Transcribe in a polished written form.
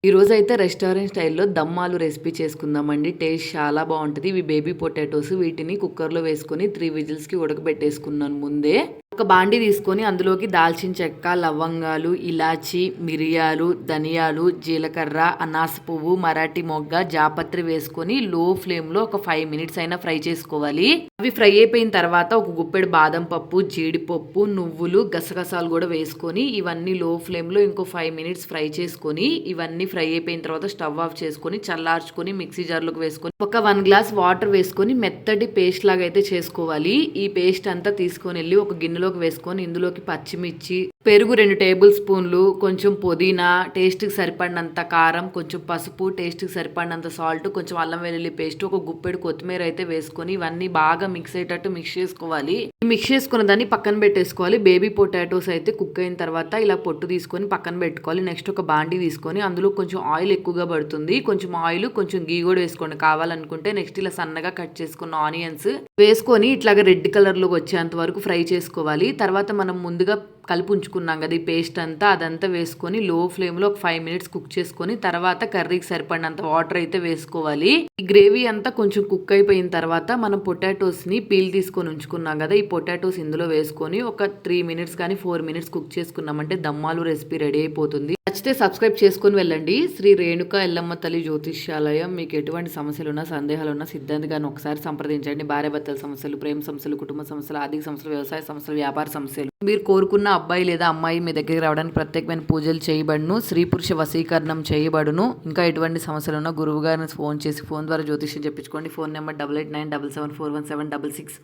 ఈరోజైతే రెస్టారెంట్ స్టైల్‌లో దమ్ ఆలు రెసిపీ చేసుకుందామండి. టేస్ట్ చాలా బావుంటది. ఇవి బేబీ పొటాటోస్. వీటిని కుక్కర్‌లో వేసుకొని 3 విజిల్స్‌కి ఉడకబెట్టేసుకున్నాను ముందే. ఒక బాండీ తీసుకొని అందులోకి దాల్చిన చెక్క, లవంగాలు, ఇలాచి, మిరియాలు, ధనియాలు, జీలకర్ర, అనాస పువ్వు, మరాఠీ మొగ్గ, జాపత్రి వేసుకొని లో ఫ్లేమ్‌లో ఒక 5 మినిట్స్ అయినా ఫ్రై చేసుకోవాలి. అవి ఫ్రై అయిపోయిన తర్వాత ఒక గుప్పెడు బాదం పప్పు, జీడిపప్పు, నువ్వులు, గసగసాలు కూడా వేసుకొని ఇవన్నీ లో ఫ్లేమ్‌లో ఇంకో 5 మినిట్స్ ఫ్రై చేసుకొని ఇవన్నీ ఫ్రై అయిపోయిన తర్వాత స్టవ్ ఆఫ్ చేసుకొని చల్లార్చుకొని మిక్సీ జార్లోకి వేసుకొని ఒక 1 గ్లాస్ వాటర్ వేసుకొని మెత్తటి పేస్ట్ లాగా అయితే చేసుకోవాలి. ఈ పేస్ట్ అంతా తీసుకొని వెళ్ళి ఒక గిన్నెలోకి వేసుకొని ఇందులోకి పచ్చిమిర్చి, పెరుగు 2 టేబుల్ స్పూన్లు, కొంచెం పుదీనా, టేస్ట్కి సరిపడినంత కారం, కొంచెం పసుపు, టేస్ట్కి సరిపడినంత సాల్ట్, కొంచెం అల్లం వెల్లుల్లి పేస్ట్, ఒక గుప్పెడు కొత్తిమీర అయితే వేసుకొని ఇవన్నీ బాగా మిక్స్ అయ్యేటట్టు మిక్స్ చేసుకోవాలి. మిక్స్ చేసుకున్న దాన్ని పక్కన పెట్టేసుకోవాలి. బేబీ పొటాటోస్ అయితే కుక్ అయిన తర్వాత ఇలా పొట్టు తీసుకొని పక్కన పెట్టుకోవాలి. నెక్స్ట్ ఒక బాండీ తీసుకొని అందులో కొంచెం ఆయిల్ ఎక్కువగా పడుతుంది. కొంచెం ఆయిల్, కొంచెం గీ కూడా వేసుకోండి కావాలనుకుంటే. నెక్స్ట్ ఇలా సన్నగా కట్ చేసుకున్న ఆనియన్స్ వేసుకొని ఇట్లాగా రెడ్ కలర్లోకి వచ్చేంత వరకు ఫ్రై చేసుకోవాలి. తర్వాత మనం ముందుగా కలిపి ఉంచుకున్నాం కదా ఈ పేస్ట్ అంతా, అదంతా వేసుకొని లో ఫ్లేమ్లో ఒక 5 మినిట్స్ కుక్ చేసుకొని తర్వాత కర్రీకి సరిపడినంత వాటర్ అయితే వేసుకోవాలి. ఈ గ్రేవీ అంతా కొంచెం కుక్ అయిపోయిన తర్వాత మనం పొటాటోస్ని పీల్ తీసుకొని ఉంచుకున్నాం కదా, ఈ పొటాటోస్ ఇందులో వేసుకొని ఒక 3 మినిట్స్ కానీ 4 మినిట్స్ కుక్ చేసుకున్నామంటే దమ్మాలు రెసిపీ రెడీ అయిపోతుంది. నచ్చితే సబ్స్క్రైబ్ చేసుకొని వెళ్ళండి. శ్రీ రేణుక ఎల్లమ్మ తల్లి జ్యోతిష్యాలయం. మీకు ఎటువంటి సమస్యలున్నా, సందేహాలున్నా సిద్ధాంత్ గారిని ఒకసారి సంప్రదించండి. భార్యాభర్తల సమస్యలు, ప్రేమ సమస్యలు, కుటుంబ సమస్యలు, ఆర్థిక సమస్యలు, వ్యవసాయ సమస్యలు, వ్యాపార సమస్యలు, మీరు కోరుకున్న అబ్బాయి లేదా అమ్మాయి మీ దగ్గరికి రావడానికి ప్రత్యేకమైన పూజలు చేయబడును. స్త్రీ పురుష వశీకరణం చేయబడును. ఇంకా ఎటువంటి సమస్యలు ఉన్నా గురువు గారిని ఫోన్ చేసి ఫోన్ ద్వారా జ్యోతిష్యం చెప్పించుకోండి. Phone number 8897741766.